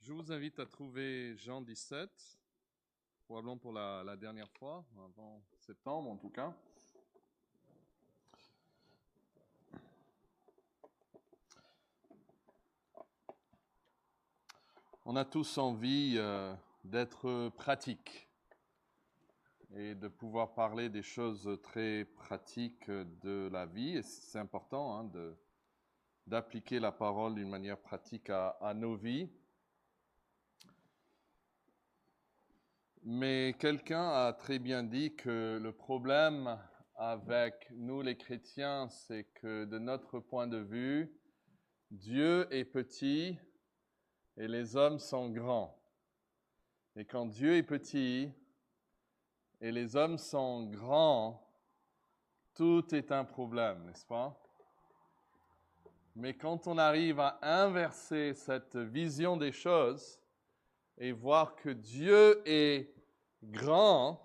Je vous invite à trouver Jean 17, probablement pour la dernière fois, avant septembre en tout cas. On a tous envie d'être pratiques et de pouvoir parler des choses très pratiques de la vie. Et c'est important d'appliquer la parole d'une manière pratique à nos vies. Mais quelqu'un a très bien dit que le problème avec nous les chrétiens, c'est que de notre point de vue, Dieu est petit et les hommes sont grands. Et quand Dieu est petit et les hommes sont grands, tout est un problème, n'est-ce pas? Mais quand on arrive à inverser cette vision des choses et voir que Dieu est grand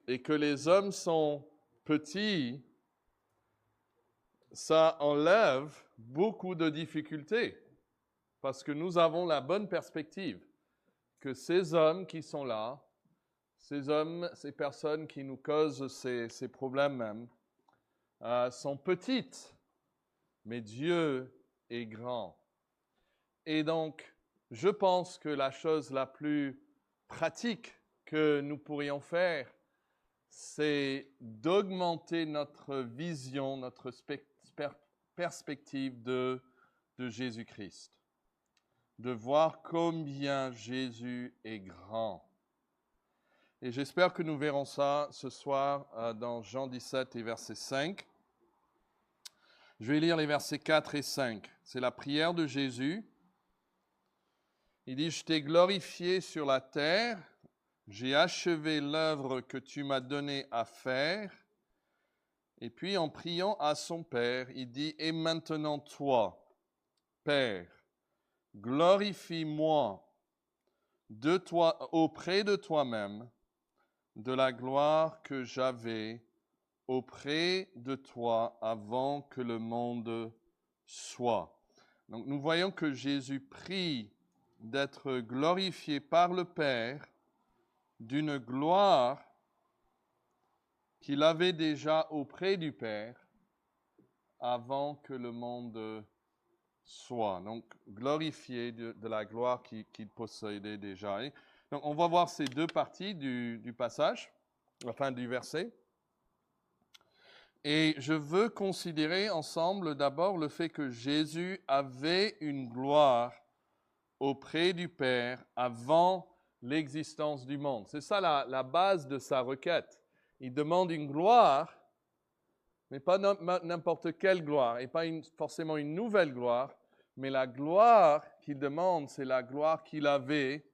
et que les hommes sont petits, ça enlève beaucoup de difficultés parce que nous avons la bonne perspective que ces hommes qui sont là, ces hommes, ces personnes qui nous causent ces problèmes même, sont petites, mais Dieu est grand. Et donc, je pense que la chose la plus pratique que nous pourrions faire, c'est d'augmenter notre vision, notre perspective de Jésus-Christ. De voir combien Jésus est grand. Et j'espère que nous verrons ça ce soir dans Jean 17 et verset 5. Je vais lire les versets 4 et 5. C'est la prière de Jésus. Il dit, « Je t'ai glorifié sur la terre, j'ai achevé l'œuvre que tu m'as donnée à faire. » Et puis en priant à son Père, il dit, « Et maintenant toi, Père, glorifie-moi de toi, auprès de toi-même, de la gloire que j'avais auprès de toi avant que le monde soit. » Donc nous voyons que Jésus prie d'être glorifié par le Père d'une gloire qu'il avait déjà auprès du Père avant que le monde soit. Donc glorifié de la gloire qu'il possédait déjà. Et donc on va voir ces deux parties du passage, enfin du verset. Et je veux considérer ensemble d'abord le fait que Jésus avait une gloire auprès du Père avant l'existence du monde. C'est ça la base de sa requête. Il demande une gloire, mais pas n'importe quelle gloire, et pas forcément une nouvelle gloire, mais la gloire qu'il demande, c'est la gloire qu'il avait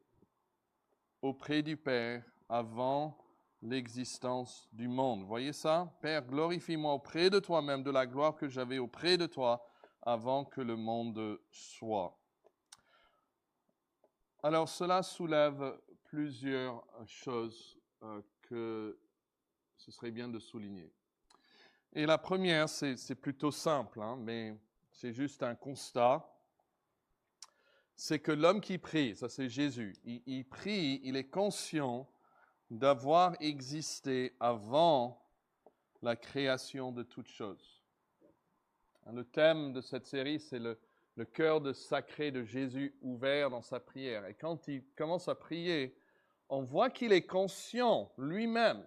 auprès du Père avant l'existence du monde. Voyez ça? Père, glorifie-moi auprès de toi-même de la gloire que j'avais auprès de toi avant que le monde soit. Alors, cela soulève plusieurs choses que ce serait bien de souligner. Et la première, c'est plutôt simple, mais c'est juste un constat. C'est que l'homme qui prie, ça c'est Jésus, il prie, il est conscient d'avoir existé avant la création de toutes choses. Le thème de cette série, c'est le cœur sacré de Jésus ouvert dans sa prière. Et quand il commence à prier, on voit qu'il est conscient lui-même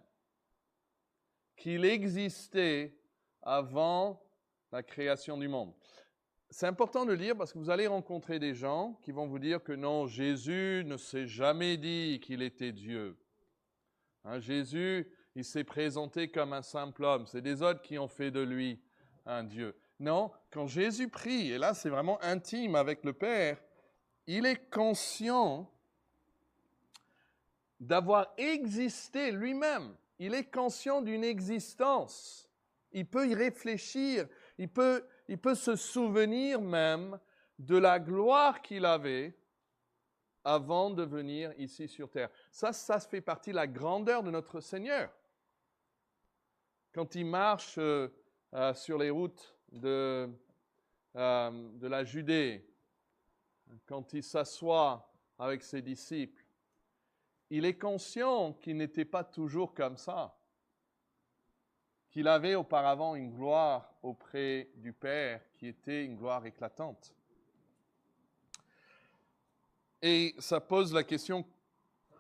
qu'il existait avant la création du monde. C'est important de le dire parce que vous allez rencontrer des gens qui vont vous dire que non, Jésus ne s'est jamais dit qu'il était Dieu. Jésus, il s'est présenté comme un simple homme. C'est des autres qui ont fait de lui un Dieu. Non, quand Jésus prie, et là c'est vraiment intime avec le Père, il est conscient d'avoir existé lui-même. Il est conscient d'une existence. Il peut y réfléchir. Il peut se souvenir même de la gloire qu'il avait avant de venir ici sur terre. Ça fait partie de la grandeur de notre Seigneur. Quand il marche sur les routes de la Judée, quand il s'assoit avec ses disciples, il est conscient qu'il n'était pas toujours comme ça, qu'il avait auparavant une gloire auprès du Père qui était une gloire éclatante. Et ça pose la question,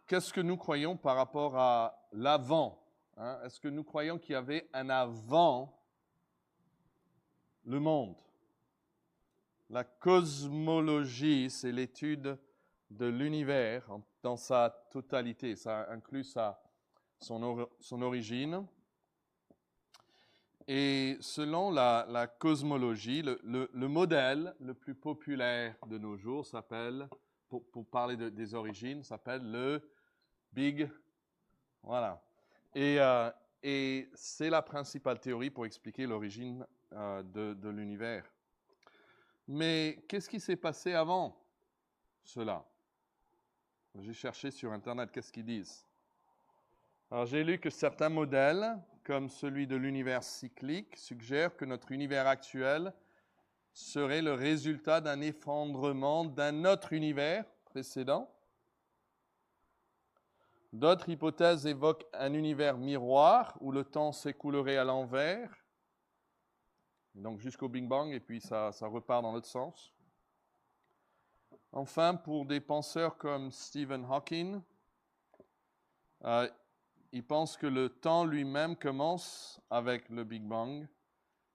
qu'est-ce que nous croyons par rapport à l'avant, hein? Est-ce que nous croyons qu'il y avait un avant le monde? La cosmologie, c'est l'étude de l'univers dans sa totalité. Ça inclut son origine. Et selon la cosmologie, le modèle le plus populaire de nos jours s'appelle, pour parler des origines, s'appelle le Big. Voilà. Et c'est la principale théorie pour expliquer l'origine de l'univers. Mais qu'est-ce qui s'est passé avant cela? J'ai cherché sur Internet, qu'est-ce qu'ils disent? Alors j'ai lu que certains modèles, comme celui de l'univers cyclique, suggèrent que notre univers actuel serait le résultat d'un effondrement d'un autre univers précédent. D'autres hypothèses évoquent un univers miroir où le temps s'écoulerait à l'envers, donc jusqu'au Big Bang, et puis ça repart dans l'autre sens. Enfin, pour des penseurs comme Stephen Hawking, ils pensent que le temps lui-même commence avec le Big Bang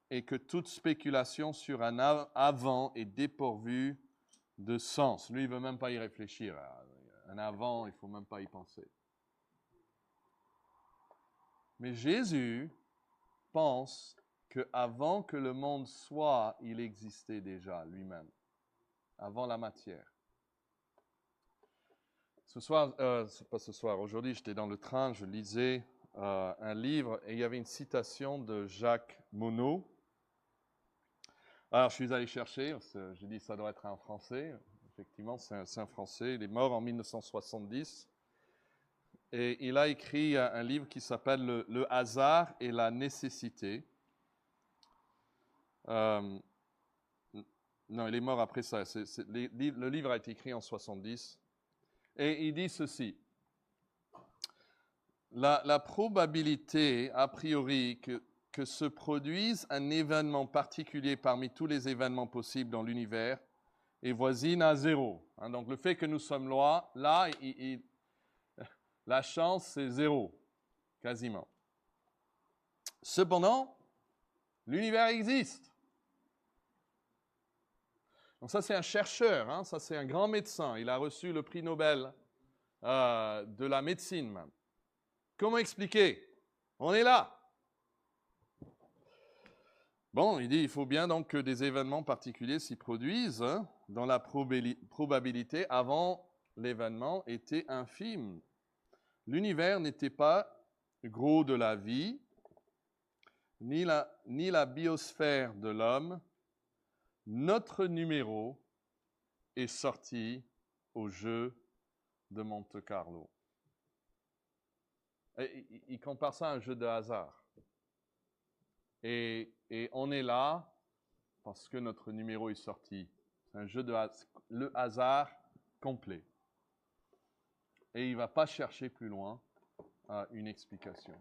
et que toute spéculation sur un avant est dépourvue de sens. Lui, il ne veut même pas y réfléchir. Un avant, il ne faut même pas y penser. Mais Jésus pense qu'avant que le monde soit, il existait déjà lui-même, avant la matière. Ce soir, c'est pas ce soir, aujourd'hui j'étais dans le train, je lisais un livre et il y avait une citation de Jacques Monod. Alors je suis allé chercher, j'ai dit ça doit être un Français. Effectivement, c'est un Français, il est mort en 1970. Et il a écrit un livre qui s'appelle Le hasard et la nécessité. Non, il est mort après ça. Le livre a été écrit en 70. Et il dit ceci. La probabilité, a priori, que se produise un événement particulier parmi tous les événements possibles dans l'univers est voisine à 0. Hein, donc le fait que nous sommes là, la chance c'est 0, quasiment. Cependant, l'univers existe. Donc ça c'est un chercheur, hein, ça c'est un grand médecin. Il a reçu le prix Nobel de la médecine même. Comment expliquer? On est là. Bon, il dit il faut bien donc que des événements particuliers s'y produisent, hein, dont la probabilité avant l'événement était infime. L'univers n'était pas gros de la vie, ni la biosphère de l'homme. Notre numéro est sorti au jeu de Monte Carlo. Et il compare ça à un jeu de hasard. Et on est là parce que notre numéro est sorti. C'est un jeu de le hasard complet. Et il ne va pas chercher plus loin une explication.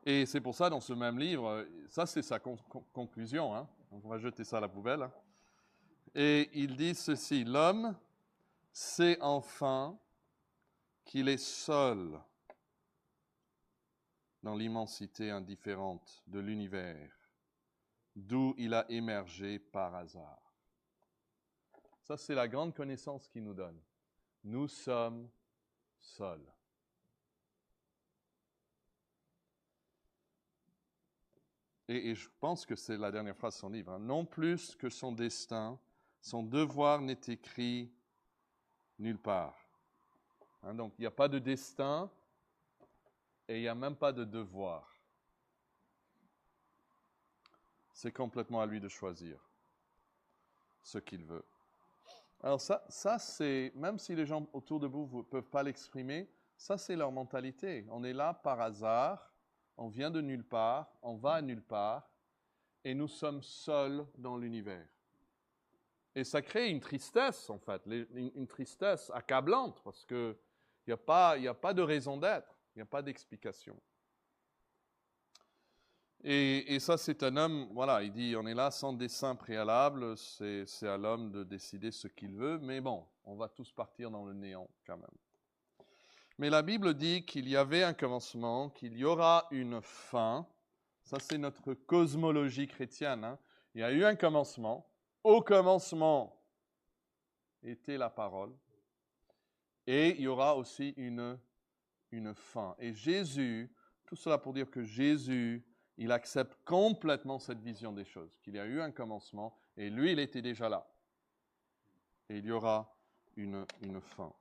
Et c'est pour ça, dans ce même livre, ça c'est sa conclusion, hein. Donc on va jeter ça à la poubelle. Hein. Et il dit ceci, l'homme sait enfin qu'il est seul dans l'immensité indifférente de l'univers, d'où il a émergé par hasard. Ça, c'est la grande connaissance qu'il nous donne. Nous sommes seuls. Et je pense que c'est la dernière phrase de son livre. Hein. Non plus que son destin, son devoir n'est écrit nulle part. Hein, donc, il n'y a pas de destin et il n'y a même pas de devoir. C'est complètement à lui de choisir ce qu'il veut. Alors ça c'est, même si les gens autour de vous ne peuvent pas l'exprimer, ça c'est leur mentalité. On est là par hasard, on vient de nulle part, on va à nulle part, et nous sommes seuls dans l'univers. Et ça crée une tristesse, en fait, une tristesse accablante, parce qu'il n'y a pas de raison d'être, il n'y a pas d'explication. Et ça, c'est un homme, voilà, il dit, on est là sans dessein préalable, c'est à l'homme de décider ce qu'il veut, mais bon, on va tous partir dans le néant quand même. Mais la Bible dit qu'il y avait un commencement, qu'il y aura une fin. Ça, c'est notre cosmologie chrétienne, hein. Il y a eu un commencement. Au commencement était la parole. Et il y aura aussi une fin. Et Jésus, tout cela pour dire que Jésus, il accepte complètement cette vision des choses, qu'il y a eu un commencement, et lui, il était déjà là. Et il y aura une fin.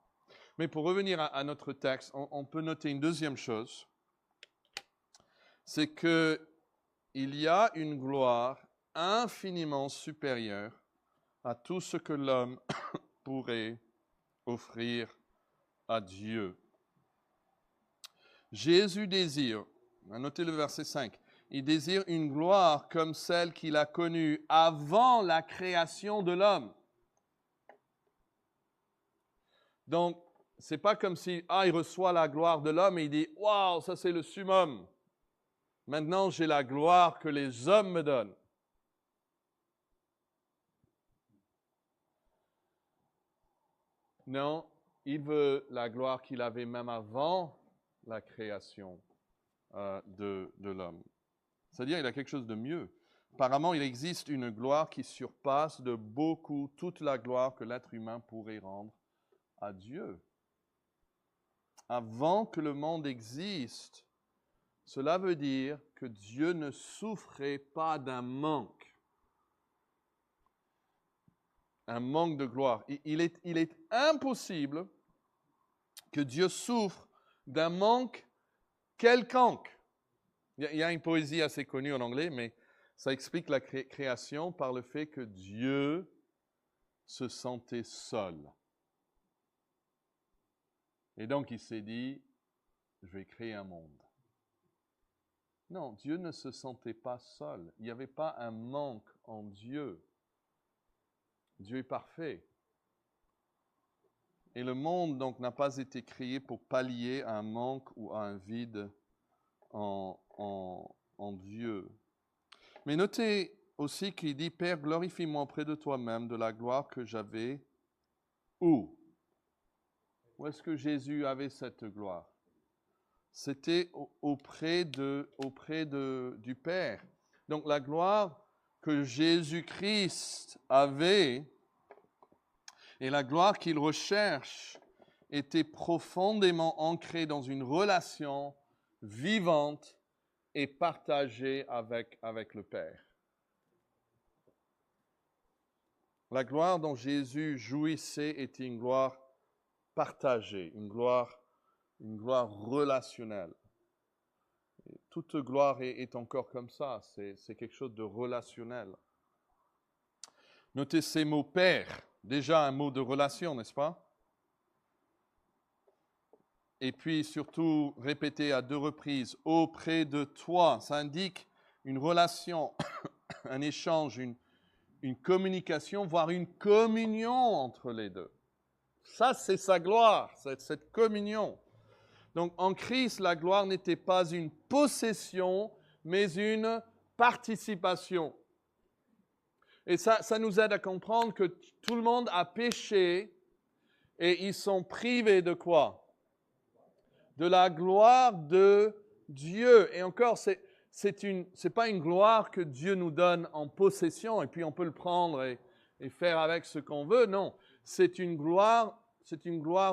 Mais pour revenir à notre texte, on peut noter une deuxième chose, c'est qu'il y a une gloire infiniment supérieure à tout ce que l'homme pourrait offrir à Dieu. Jésus désire, notez le verset 5, il désire une gloire comme celle qu'il a connue avant la création de l'homme. Donc, c'est pas comme si, il reçoit la gloire de l'homme et il dit, waouh, ça c'est le summum. Maintenant, j'ai la gloire que les hommes me donnent. Non, il veut la gloire qu'il avait même avant la création de l'homme. C'est-à-dire, il a quelque chose de mieux. Apparemment, il existe une gloire qui surpasse de beaucoup toute la gloire que l'être humain pourrait rendre à Dieu. Avant que le monde existe, cela veut dire que Dieu ne souffrait pas d'un manque. Un manque de gloire. Il est impossible que Dieu souffre d'un manque quelconque. Il y a une poésie assez connue en anglais, mais ça explique la création par le fait que Dieu se sentait seul. Et donc il s'est dit, je vais créer un monde. Non, Dieu ne se sentait pas seul. Il n'y avait pas un manque en Dieu. Dieu est parfait. Et le monde, donc, n'a pas été créé pour pallier à un manque ou à un vide en Dieu. Mais notez aussi qu'il dit, Père, glorifie-moi auprès de toi-même de la gloire que j'avais. Où? Où est-ce que Jésus avait cette gloire? C'était auprès du Père. Donc la gloire que Jésus-Christ avait et la gloire qu'il recherche était profondément ancrée dans une relation vivante et partagée avec le Père. La gloire dont Jésus jouissait était une gloire partagée, une gloire relationnelle. Et toute gloire est encore comme ça, c'est quelque chose de relationnel. Notez ces mots Père, déjà un mot de relation, n'est-ce pas? Et puis surtout répété à 2 reprises, auprès de toi, ça indique une relation, un échange, une communication, voire une communion entre les deux. Ça, c'est sa gloire, cette communion. Donc en Christ, la gloire n'était pas une possession, mais une participation. Et ça nous aide à comprendre que tout le monde a péché et ils sont privés de quoi? De la gloire de Dieu. Et encore, c'est pas une gloire que Dieu nous donne en possession et puis on peut le prendre et faire avec ce qu'on veut. Non, c'est une gloire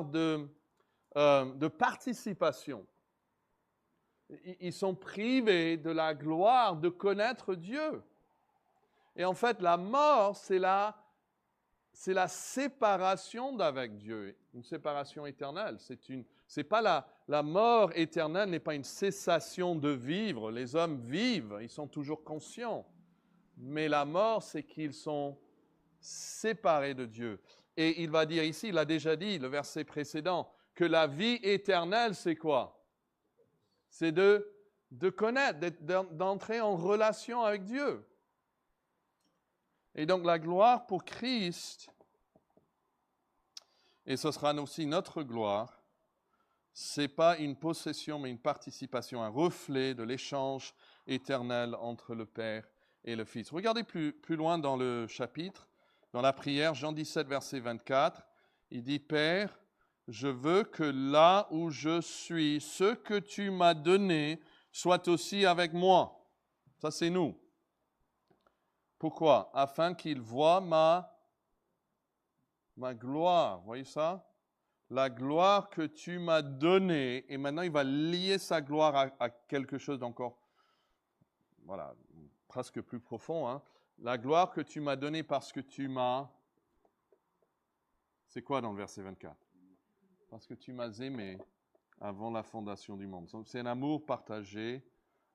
de participation. Ils sont privés de la gloire de connaître Dieu. Et en fait, la mort, c'est la séparation d'avec Dieu, une séparation éternelle. C'est pas la mort éternelle n'est pas une cessation de vivre. Les hommes vivent, ils sont toujours conscients. Mais la mort, c'est qu'ils sont séparés de Dieu. Et il va dire ici, il a déjà dit, le verset précédent, que la vie éternelle, c'est quoi? C'est de connaître, d'entrer en relation avec Dieu. Et donc la gloire pour Christ, et ce sera aussi notre gloire, ce n'est pas une possession, mais une participation, un reflet de l'échange éternel entre le Père et le Fils. Regardez plus loin dans le chapitre, dans la prière, Jean 17, verset 24, il dit « Père, je veux que là où je suis, ce que tu m'as donné soit aussi avec moi. » Ça, c'est nous. Pourquoi? Afin qu'il voie ma gloire. Vous voyez ça? La gloire que tu m'as donnée. Et maintenant, il va lier sa gloire à quelque chose d'encore, voilà, presque plus profond. Hein? La gloire que tu m'as donnée parce que tu m'as... C'est quoi dans le verset 24? Parce que tu m'as aimé avant la fondation du monde. C'est un amour partagé,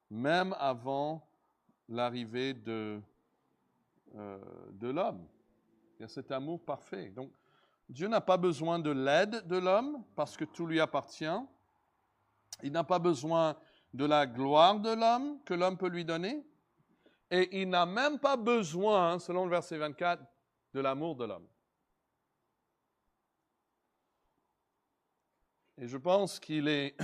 même avant l'arrivée de l'homme. Il y a cet amour parfait. Donc, Dieu n'a pas besoin de l'aide de l'homme parce que tout lui appartient. Il n'a pas besoin de la gloire de l'homme que l'homme peut lui donner. Et il n'a même pas besoin, selon le verset 24, de l'amour de l'homme. Et je pense qu'il est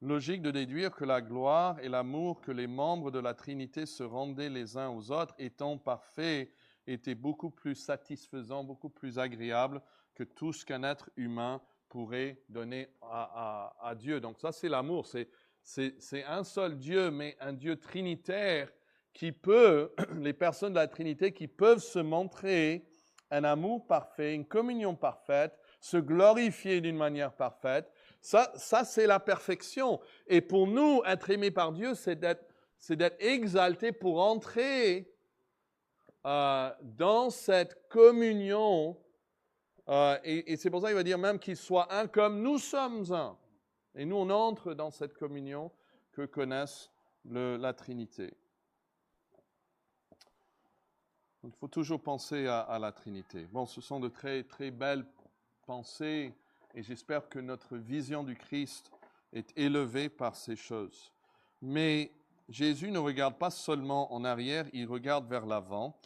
logique de déduire que la gloire et l'amour que les membres de la Trinité se rendaient les uns aux autres, étant parfaits, étaient beaucoup plus satisfaisants, beaucoup plus agréables que tout ce qu'un être humain pourrait donner à Dieu. Donc ça, c'est l'amour. C'est un seul Dieu, mais un Dieu trinitaire qui peut, les personnes de la Trinité qui peuvent se montrer un amour parfait, une communion parfaite, se glorifier d'une manière parfaite. Ça c'est la perfection. Et pour nous, être aimé par Dieu, c'est d'être exalté pour entrer dans cette communion. Et c'est pour ça qu'il va dire même qu'il soit un comme nous sommes un. Et nous, on entre dans cette communion que connaissent la Trinité. Il faut toujours penser à la Trinité. Bon, ce sont de très, très belles pensées et j'espère que notre vision du Christ est élevée par ces choses. Mais Jésus ne regarde pas seulement en arrière, il regarde vers l'avant.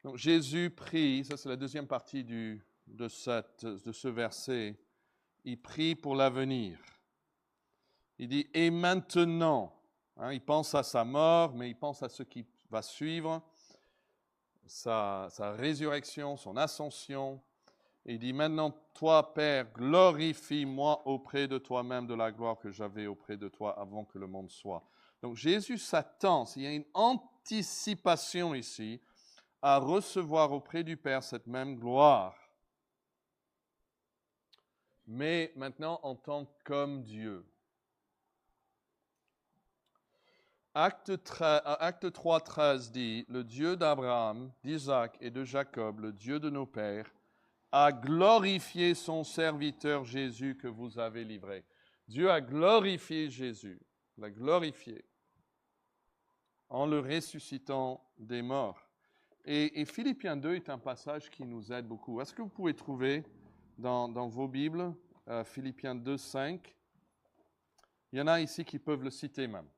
Donc Jésus prie, ça c'est la deuxième partie de ce verset, il prie pour l'avenir. Il dit « et maintenant », il pense à sa mort, mais il pense à ce qui va suivre, sa résurrection, son ascension. Et il dit « maintenant, toi, Père, glorifie-moi auprès de toi-même de la gloire que j'avais auprès de toi avant que le monde soit. » Donc Jésus s'attend, il y a une anticipation ici, à recevoir auprès du Père cette même gloire. Mais maintenant en tant qu'homme Dieu. Acte 3, 13 dit, le Dieu d'Abraham, d'Isaac et de Jacob, le Dieu de nos pères, a glorifié son serviteur Jésus que vous avez livré. Dieu a glorifié Jésus, l'a glorifié en le ressuscitant des morts. Et Philippiens 2 est un passage qui nous aide beaucoup. Est-ce que vous pouvez trouver dans vos Bibles Philippiens 2, 5? Il y en a ici qui peuvent le citer même.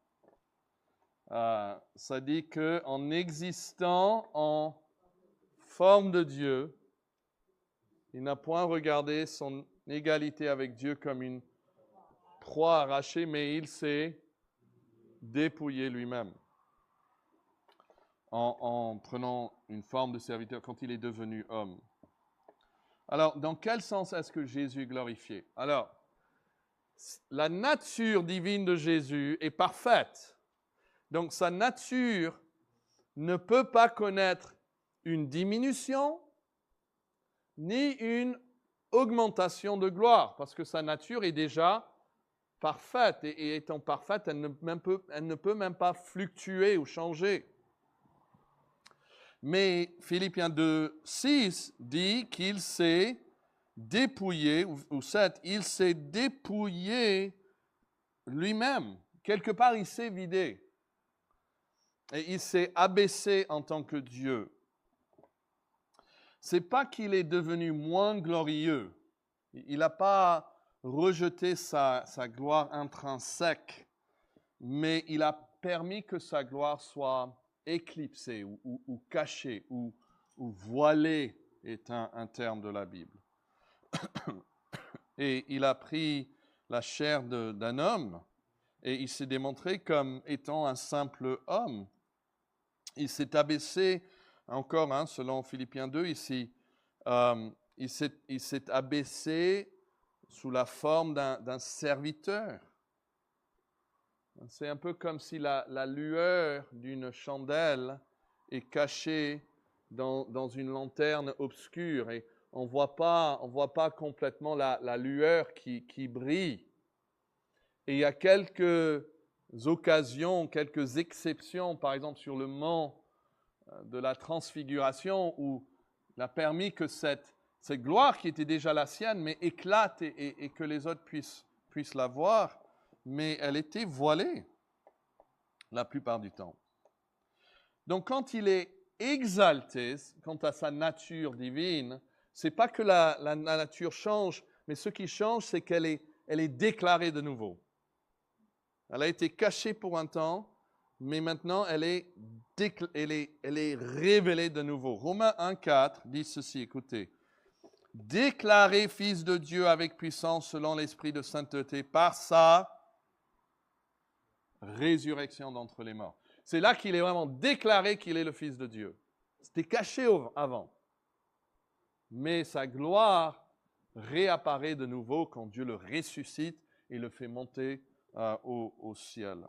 Ça dit qu'en existant en forme de Dieu, il n'a point regardé son égalité avec Dieu comme une proie arrachée, mais il s'est dépouillé lui-même en prenant une forme de serviteur quand il est devenu homme. Alors, dans quel sens est-ce que Jésus est glorifié? Alors, la nature divine de Jésus est parfaite. Donc, sa nature ne peut pas connaître une diminution ni une augmentation de gloire, parce que sa nature est déjà parfaite. Et étant parfaite, elle ne peut même pas fluctuer ou changer. Mais Philippiens 2, 6 dit qu'il s'est dépouillé, ou 7, il s'est dépouillé lui-même. Quelque part, il s'est vidé. Et il s'est abaissé en tant que Dieu. C'est pas qu'il est devenu moins glorieux. Il n'a pas rejeté sa gloire intrinsèque, mais il a permis que sa gloire soit éclipsé ou caché ou voilé est un terme de la Bible. Et il a pris la chair d'un homme et il s'est démontré comme étant un simple homme. Il s'est abaissé, encore, selon Philippiens 2 ici, il s'est abaissé sous la forme d'un serviteur. C'est un peu comme si la lueur d'une chandelle est cachée dans une lanterne obscure et on ne voit pas complètement la lueur qui brille. Et il y a quelques occasions, quelques exceptions, par exemple sur le mont de la transfiguration, où il a permis que cette gloire qui était déjà la sienne, mais éclate et que les autres puissent la voir, mais elle était voilée la plupart du temps. Donc quand il est exalté quant à sa nature divine, ce n'est pas que la nature change, mais ce qui change, c'est qu'elle est déclarée de nouveau. Elle a été cachée pour un temps, mais maintenant elle est révélée de nouveau. Romains 1,4 dit ceci, écoutez. Déclaré fils de Dieu avec puissance selon l'esprit de sainteté par sa résurrection d'entre les morts. C'est là qu'il est vraiment déclaré qu'il est le fils de Dieu. C'était caché avant. Mais sa gloire réapparaît de nouveau quand Dieu le ressuscite et le fait monter au ciel.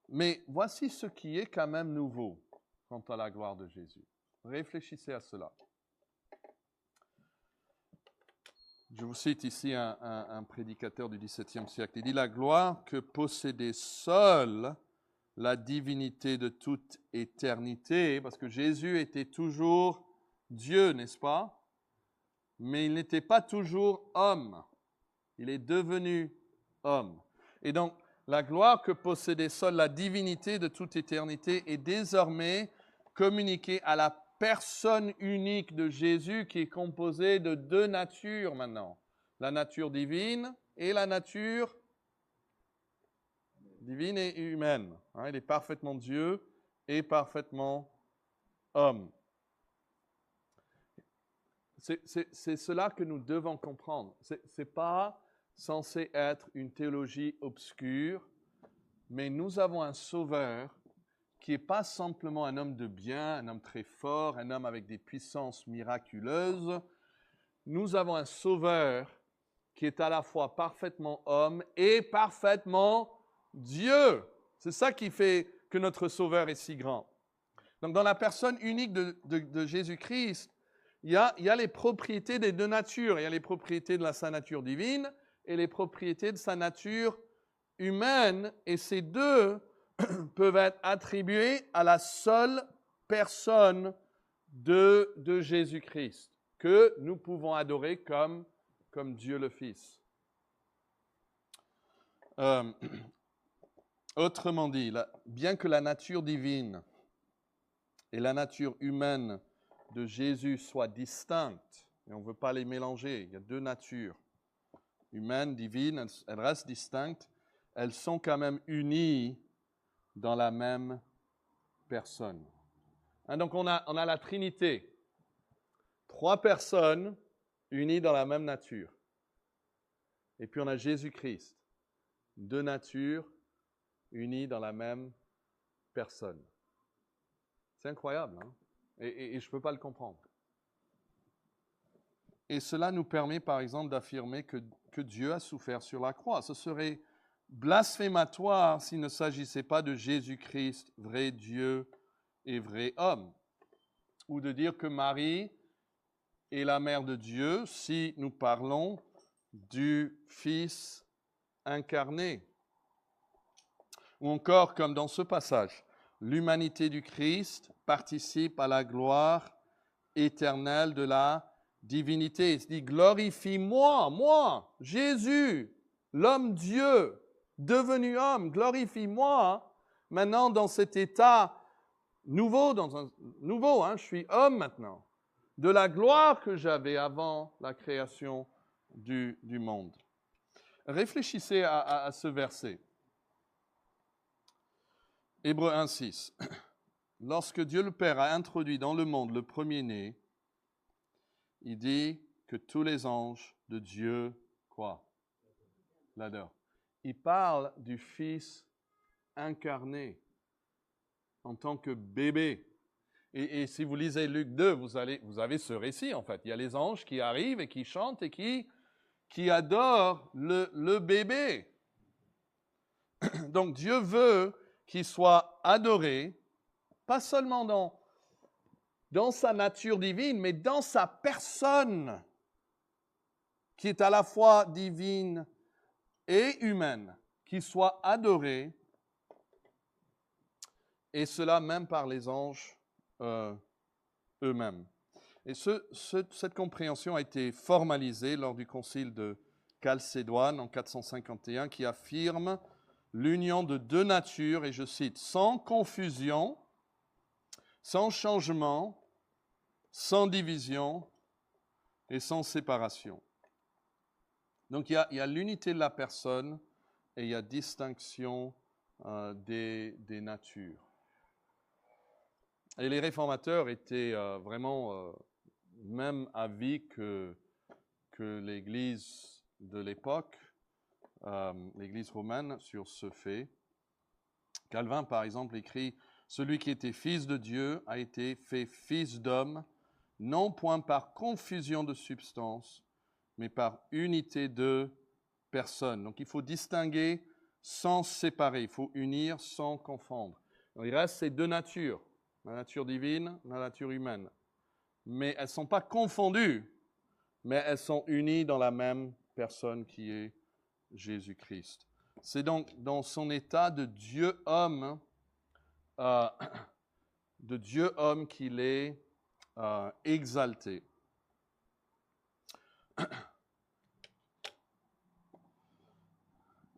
Mais voici ce qui est quand même nouveau quant à la gloire de Jésus. Réfléchissez à cela. Je vous cite ici un prédicateur du XVIIe siècle. Il dit « La gloire que possédait seule la divinité de toute éternité », parce que Jésus était toujours Dieu, n'est-ce pas? Mais il n'était pas toujours homme. Il est devenu homme. Et donc, la gloire que possédait seule la divinité de toute éternité est désormais communiquée à la personne unique de Jésus qui est composée de deux natures maintenant. La nature divine et la nature divine et humaine. Il est parfaitement Dieu et parfaitement homme. C'est cela que nous devons comprendre. Ce n'est pas censé être une théologie obscure, mais nous avons un sauveur qui n'est pas simplement un homme de bien, un homme très fort, un homme avec des puissances miraculeuses. Nous avons un sauveur qui est à la fois parfaitement homme et parfaitement Dieu. C'est ça qui fait que notre sauveur est si grand. Donc dans la personne unique de Jésus-Christ, il y a les propriétés des deux natures. Il y a les propriétés de sa nature divine et les propriétés de sa nature humaine. Et ces deux peuvent être attribués à la seule personne de Jésus-Christ, que nous pouvons adorer comme Dieu le Fils. Autrement dit, bien que la nature divine et la nature humaine de Jésus soient distinctes, et on ne veut pas les mélanger, il y a deux natures, humaine, divine, elles restent distinctes, elles sont quand même unies dans la même personne. Donc on a la Trinité, trois personnes unies dans la même nature. Et puis on a Jésus-Christ, deux natures unies dans la même personne. C'est incroyable, hein? Et je ne peux pas le comprendre. Et cela nous permet par exemple d'affirmer que Dieu a souffert sur la croix. Ce serait blasphématoire s'il ne s'agissait pas de Jésus-Christ, vrai Dieu et vrai homme. Ou de dire que Marie est la mère de Dieu si nous parlons du Fils incarné. Ou encore, comme dans ce passage, l'humanité du Christ participe à la gloire éternelle de la divinité. Il se dit, glorifie-moi, moi, Jésus, l'homme Dieu, devenu homme, glorifie-moi, maintenant dans cet état nouveau, je suis homme maintenant, de la gloire que j'avais avant la création du monde. Réfléchissez à ce verset. Hébreux 1:6. Lorsque Dieu le Père a introduit dans le monde le premier-né, il dit que tous les anges de Dieu, quoi? L'adorent. Il parle du Fils incarné en tant que bébé. Et si vous lisez Luc 2, vous avez ce récit en fait. Il y a les anges qui arrivent et qui chantent et qui adorent le bébé. Donc Dieu veut qu'il soit adoré, pas seulement dans sa nature divine, mais dans sa personne, qui est à la fois divine et humaine, qu'il soit adoré, et cela même par les anges eux-mêmes. Et cette compréhension a été formalisée lors du concile de Chalcédoine en 451, qui affirme l'union de deux natures, et je cite, sans confusion, sans changement, sans division et sans séparation. Donc il y a l'unité de la personne et il y a distinction des natures. Et les réformateurs étaient vraiment même avis que l'Église de l'époque, l'Église romaine, sur ce fait. Calvin, par exemple, écrit « Celui qui était fils de Dieu a été fait fils d'homme, non point par confusion de substance, mais par unité de personne. » Donc il faut distinguer sans séparer, il faut unir sans confondre. Donc, il reste ces deux natures, la nature divine, la nature humaine. Mais elles ne sont pas confondues, mais elles sont unies dans la même personne qui est Jésus-Christ. C'est donc dans son état de Dieu-homme, qu'il est exalté.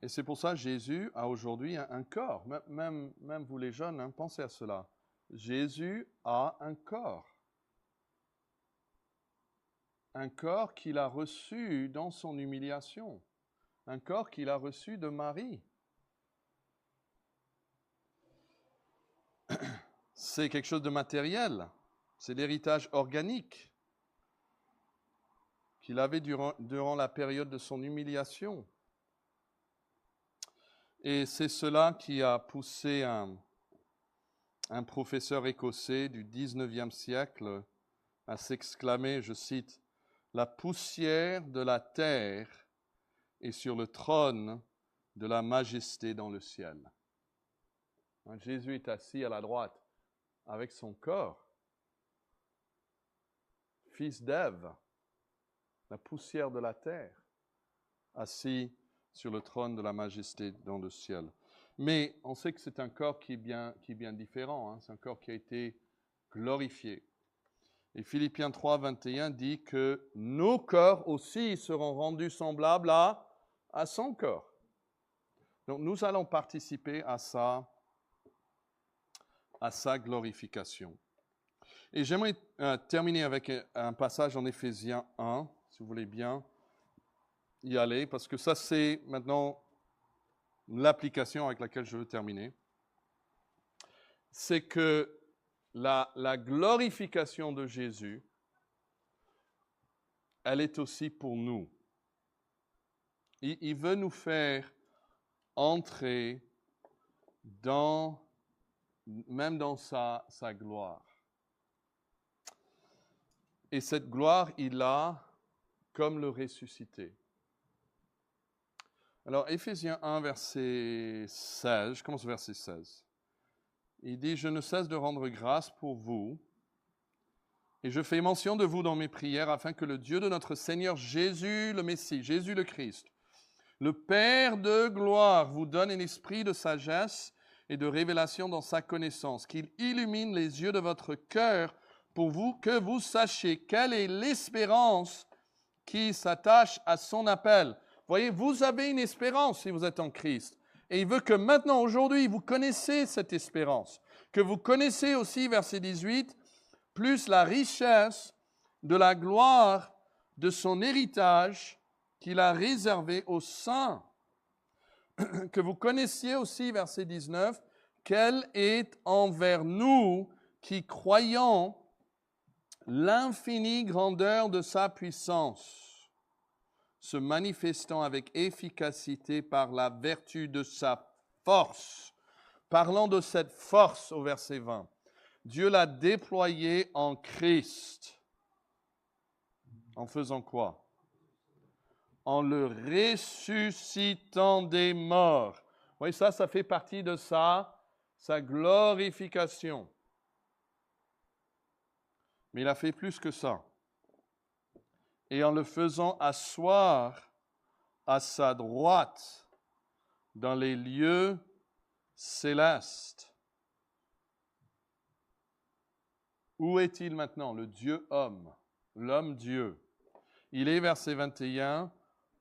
Et c'est pour ça que Jésus a aujourd'hui un corps. Même vous les jeunes, hein, pensez à cela. Jésus a un corps. Un corps qu'il a reçu dans son humiliation. Un corps qu'il a reçu de Marie. C'est quelque chose de matériel. C'est l'héritage organique qu'il avait durant la période de son humiliation. Et c'est cela qui a poussé un professeur écossais du 19e siècle à s'exclamer, je cite, « La poussière de la terre est sur le trône de la majesté dans le ciel. » Jésus est assis à la droite avec son corps, fils d'Ève, la poussière de la terre, assis sur le trône de la majesté dans le ciel. Mais on sait que c'est un corps qui est bien différent, hein. C'est un corps qui a été glorifié. Et Philippiens 3, 21 dit que nos corps aussi seront rendus semblables à son corps. Donc nous allons participer à sa glorification. Et j'aimerais terminer avec un passage en Éphésiens 1, si vous voulez bien y aller, parce que ça c'est maintenant l'application avec laquelle je veux terminer. C'est que la glorification de Jésus, elle est aussi pour nous. Il veut nous faire entrer même dans sa gloire. Et cette gloire, il a comme le ressuscité. Alors, Éphésiens 1, verset 16, je commence au verset 16. Il dit « Je ne cesse de rendre grâce pour vous, et je fais mention de vous dans mes prières, afin que le Dieu de notre Seigneur Jésus le Messie, Jésus le Christ, le Père de gloire, vous donne un esprit de sagesse et de révélation dans sa connaissance, qu'il illumine les yeux de votre cœur pour vous, que vous sachiez quelle est l'espérance qui s'attache à son appel. » Voyez, vous avez une espérance si vous êtes en Christ. Et il veut que maintenant, aujourd'hui, vous connaissez cette espérance. Que vous connaissez aussi, verset 18, plus la richesse de la gloire de son héritage qu'il a réservé aux saints. Que vous connaissiez aussi, verset 19, quel est envers nous qui croyons l'infinie grandeur de sa puissance, se manifestant avec efficacité par la vertu de sa force. Parlons de cette force au verset 20. Dieu l'a déployée en Christ. En faisant quoi? En le ressuscitant des morts. Oui, ça fait partie de sa glorification. Mais il a fait plus que ça. Et en le faisant asseoir à sa droite dans les lieux célestes. Où est-il maintenant, le Dieu-homme, l'homme-Dieu? Il est, verset 21,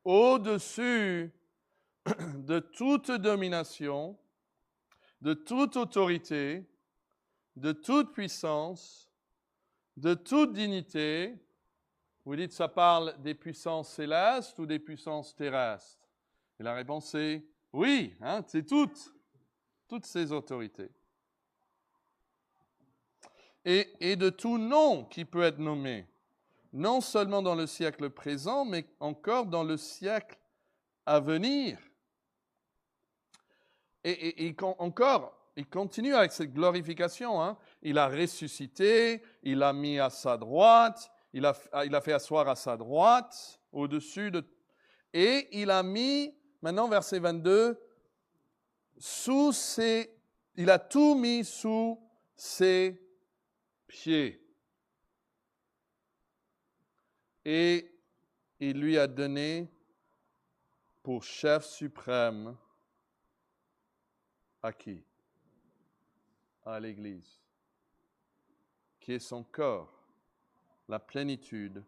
au-dessus de toute domination, de toute autorité, de toute puissance, de toute dignité. Vous dites, ça parle des puissances célestes ou des puissances terrestres? Et la réponse est oui, c'est toutes ces autorités. Et de tout nom qui peut être nommé, non seulement dans le siècle présent, mais encore dans le siècle à venir. Et encore, il continue avec cette glorification. Il a ressuscité, il a mis à sa droite, il a fait asseoir à sa droite, au-dessus de... Et il a mis, maintenant verset 22, il a tout mis sous ses pieds. Et il lui a donné pour chef suprême à qui? À l'Église, qui est son corps, la plénitude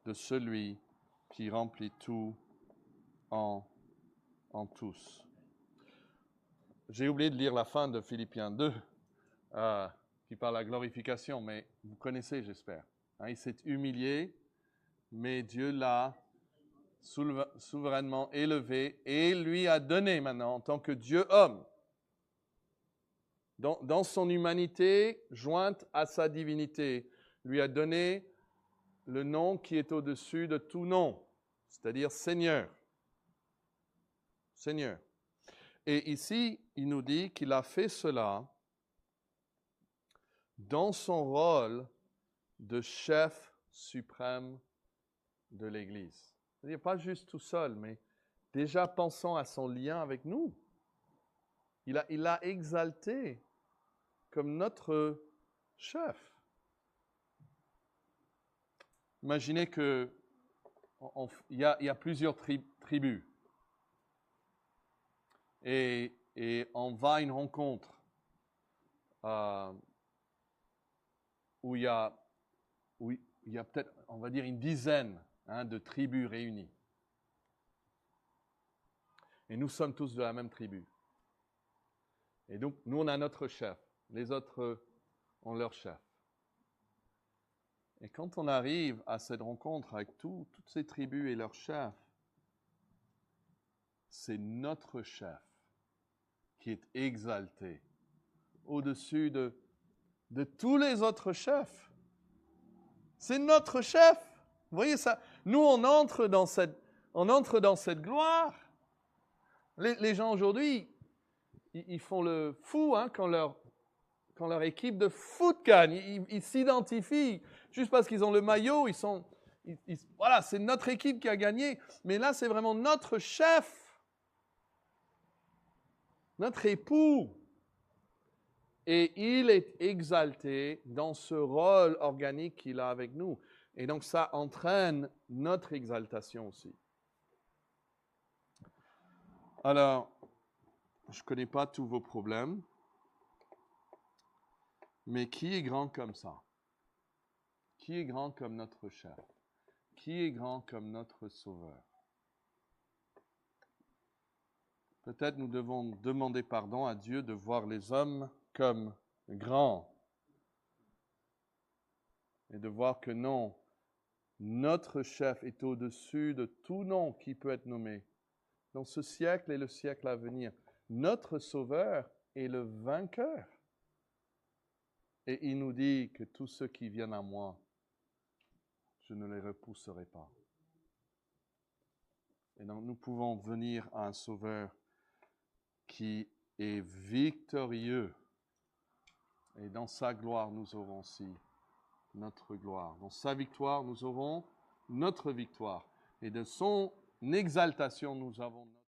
de celui qui remplit tout en tous. J'ai oublié de lire la fin de Philippiens 2, qui parle de la glorification, mais vous connaissez, j'espère. Il s'est humilié, mais Dieu l'a souverainement élevé et lui a donné maintenant, en tant que Dieu-homme, dans son humanité jointe à sa divinité, lui a donné le nom qui est au-dessus de tout nom, c'est-à-dire Seigneur. Seigneur. Et ici, il nous dit qu'il a fait cela dans son rôle de chef suprême de l'Église. C'est-à-dire pas juste tout seul, mais déjà pensant à son lien avec nous. Il l'a exalté comme notre chef. Imaginez qu'il y a plusieurs tribus. Et on va à une rencontre où il y a peut-être, on va dire, une dizaine de tribus réunies. Et nous sommes tous de la même tribu. Et donc, nous, on a notre chef. Les autres ont leur chef. Et quand on arrive à cette rencontre avec toutes ces tribus et leurs chefs, c'est notre chef qui est exalté au-dessus de tous les autres chefs. C'est notre chef. Vous voyez ça? Nous, on entre dans cette gloire. Les gens aujourd'hui, ils font le fou quand leur équipe de foot gagne. Ils s'identifient juste parce qu'ils ont le maillot. Voilà, c'est notre équipe qui a gagné. Mais là, c'est vraiment notre chef, notre époux. Et il est exalté dans ce rôle organique qu'il a avec nous. Et donc, ça entraîne notre exaltation aussi. Alors, je ne connais pas tous vos problèmes, mais qui est grand comme ça? Qui est grand comme notre chef? Qui est grand comme notre sauveur? Peut-être nous devons demander pardon à Dieu de voir les hommes comme grands et de voir que non, notre chef est au-dessus de tout nom qui peut être nommé dans ce siècle et le siècle à venir. Notre sauveur est le vainqueur. Et il nous dit que tous ceux qui viennent à moi, je ne les repousserai pas. Et donc nous pouvons venir à un Sauveur qui est victorieux. Et dans sa gloire, nous aurons aussi notre gloire. Dans sa victoire, nous aurons notre victoire. Et de son exaltation, nous avons notre